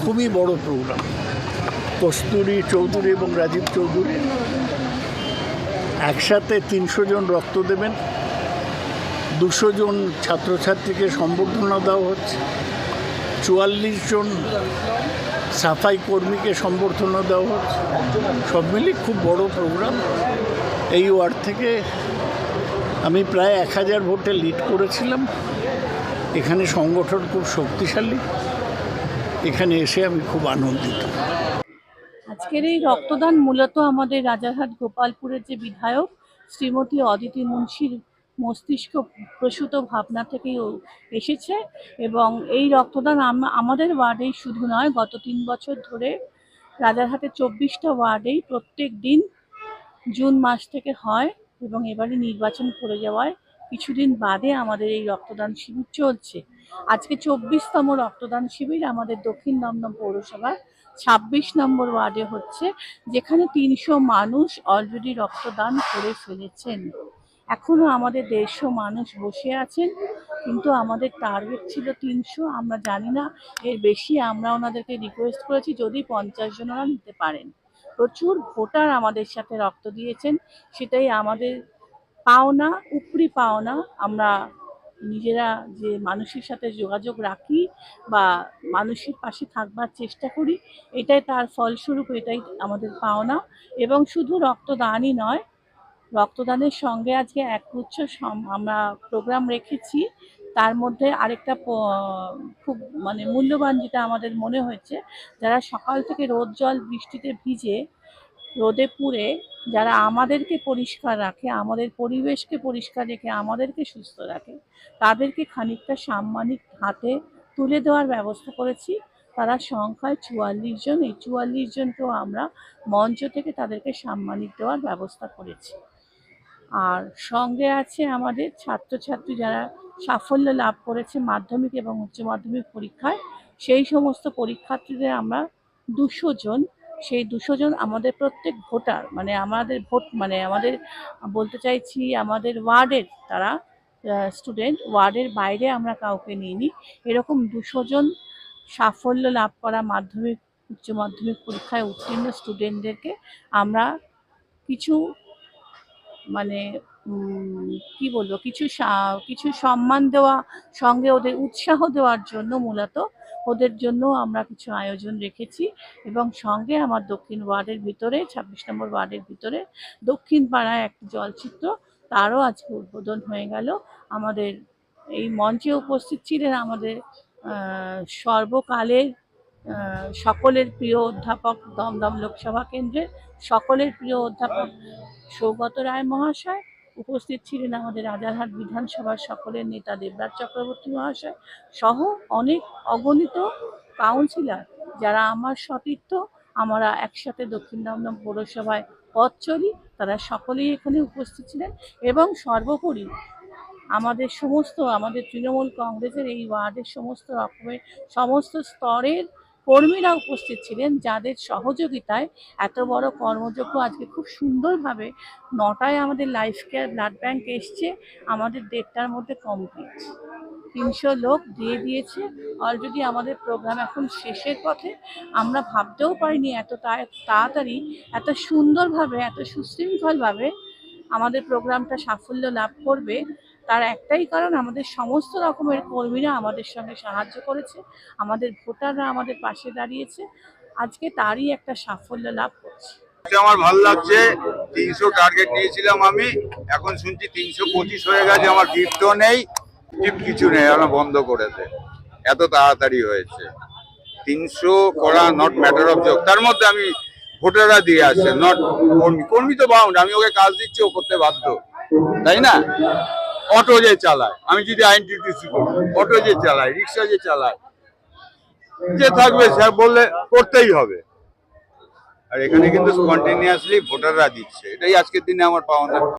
খুবই বড় প্রোগ্রাম। কস্তুরী চৌধুরী এবং রাজীব চৌধুরী একসাথে 300 জন রক্ত দেবেন, 200 জন ছাত্রছাত্রীকে সম্বর্ধনা দেওয়া হচ্ছে, 44 জন সাফাই কর্মীকে সম্বর্ধনা দেওয়া হচ্ছে। সব মিলিয়ে খুব বড় প্রোগ্রাম। এই ওয়ার্ড থেকে আমি প্রায় 1000 ভোটে লিড করেছিলাম। এখানে সংগঠন খুব শক্তিশালী। এখানে এসে আমি খুব আনন্দিত। আজকের এই রক্তদান মূলত আমাদের রাজারহাট গোপালপুরের যে বিধায়ক শ্রীমতী অদিতি মুন্সির মস্তিষ্ক প্রসূত ভাবনা থেকেই এসেছে, এবং এই রক্তদান আমাদের ওয়ার্ডেই শুধু নয়, গত 3 বছর ধরে রাজারহাটের 24টা ওয়ার্ডেই প্রত্যেক দিন জুন মাস থেকে হয়, এবং এবারে নির্বাচন করে যাওয়ায় কিছুদিন বাদে আমাদের এই রক্তদান শিবির চলছে। আজকে 24তম রক্তদান শিবির আমাদের দক্ষিণ দমদম পৌরসভার 26 নম্বর ওয়ার্ডে হচ্ছে, যেখানে 300 মানুষ অলরেডি রক্তদান করে ফেলেছেন। এখনো আমাদের 150 মানুষ বসে আছেন, কিন্তু আমাদের টার্গেট ছিল 300। আমরা জানি না এর বেশি। আমরা ওনাদেরকে রিকোয়েস্ট করেছি যদি 50 জন ওরা নিতে পারেন। প্রচুর ভোটার আমাদের সাথে রক্ত দিয়েছেন, সেটাই আমাদের পাওনা, উপরি পাওনা। আমরা নিজেরা যে মানুষের সাথে যোগাযোগ রাখি বা মানুষের পাশে থাকবার চেষ্টা করি, এটাই তার ফলস্বরূপ, এটাই আমাদের পাওনা। এবং শুধু রক্তদানই নয়, রক্তদানের সঙ্গে আজকে একগুচ্ছ আমরা প্রোগ্রাম রেখেছি। তার মধ্যে আরেকটা খুব মূল্যবান যেটা আমাদের মনে হয়েছে, যারা সকাল থেকে রোদ জল বৃষ্টিতে ভিজে রোদে পুড়ে যারা আমাদেরকে পরিষ্কার রাখে, আমাদের পরিবেশকে পরিষ্কার রেখে আমাদেরকে সুস্থ রাখে, তাদেরকে খানিকটা সাম্মানিক হাতে তুলে দেওয়ার ব্যবস্থা করেছি। তারা সংখ্যায় 44 জন। এই 44 জনকেও আমরা মঞ্চ থেকে তাদেরকে সাম্মানিক দেওয়ার ব্যবস্থা করেছি। আর সঙ্গে আছে আমাদের ছাত্রছাত্রী যারা সাফল্য লাভ করেছে মাধ্যমিক এবং উচ্চ মাধ্যমিক পরীক্ষায়। সেই সমস্ত পরীক্ষার্থীদের আমরা 200 জন, সেই 200 জন আমাদের প্রত্যেক ভোটার, আমাদের আমাদের বলতে চাইছি আমাদের ওয়ার্ডের তারা স্টুডেন্ট, ওয়ার্ডের বাইরে আমরা কাউকে নিইনি। এরকম 200 জন সাফল্য লাভ করা মাধ্যমিক উচ্চ মাধ্যমিক পরীক্ষায় উত্তীর্ণ স্টুডেন্টদেরকে আমরা কিছু কি বলবো, কিছু সম্মান দেওয়া, সঙ্গে ওদের উৎসাহ দেওয়ার জন্য মূলত ওদের জন্য আমরা কিছু আয়োজন রেখেছি। এবং সঙ্গে আমার দক্ষিণ ওয়ার্ডের ভিতরে 26 নম্বর ওয়ার্ডের ভিতরে দক্ষিণ পাড়ায় একটি জলচিত্র, তারও আজকে উদ্বোধন হয়ে গেল। আমাদের এই মঞ্চে উপস্থিত ছিলেন আমাদের সর্বকালের সকলের প্রিয় অধ্যাপক, দমদম লোকসভা কেন্দ্রের সকলের প্রিয় অধ্যাপক সৌগত রায় মহাশয়। উপস্থিত ছিলেন আমাদের রাজারহাট বিধানসভার সকলের নেতা দেবরাজ চক্রবর্তী মহাশয় সহ অনেক অগণিত কাউন্সিলর যারা আমার সতীর্থ। আমরা একসাথে দক্ষিণ দমদম পৌরসভায় পথ চলি, তারা সকলেই এখানে উপস্থিত ছিলেন। এবং সর্বোপরি আমাদের তৃণমূল কংগ্রেসের এই ওয়ার্ডের সমস্ত স্তরের কর্মীরা উপস্থিত ছিলেন, যাদের সহযোগিতায় এত বড় কর্মযজ্ঞ আজকে খুব সুন্দরভাবে 9টায় আমাদের লাইফ কেয়ার ব্লাড ব্যাংক এসছে, আমাদের 1:30টার মধ্যে কমপ্লিট। 300 লোক দিয়ে দিয়েছে অলরেডি। আমাদের প্রোগ্রাম এখন শেষের পথে। আমরা ভাবতেও পারিনি এত তাড়াতাড়ি, এত সুন্দরভাবে, এত সুশৃঙ্খলভাবে আমাদের প্রোগ্রামটা সাফল্য লাভ করবে। তার একটাই কারণ, আমাদের সমস্ত রকমের কর্মীরা আমাদের সঙ্গে সাহায্য করেছে, আমাদের ভোটাররা আমাদের পাশে দাঁড়িয়েছে। আজকে তারই একটা সাফল্য লাভ করছে। আমার ভালো লাগছে। 300 টার্গেট নিয়েছিলাম আমি, এখন শুনছি 325 হয়ে গেছে। আমার গিফটও নেই, গিফট কিছু নেই, আমরা বন্ধ করেছে। এত তাড়াতাড়ি হয়েছে। 300 করা নট ম্যাটার অফ জোক। তার মধ্যে আমি ভোটাররা দিয়ে আসছে, নট কর্মী তো বাউন্ড। আমি ওকে কাজ দিচ্ছি, ও করতে বাধ্য, তাই না? অটো যে চালায়, আমি যদি আইনটিটিসি করি, অটো যে চালায়, রিক্সা যে চালায়, যে থাকবে সে বললে করতেই হবে। আর এখানে কিন্তু কন্টিনিউয়াসলি ভোটাররা দিচ্ছে, এটাই আজকের দিনে আমার পাওনা।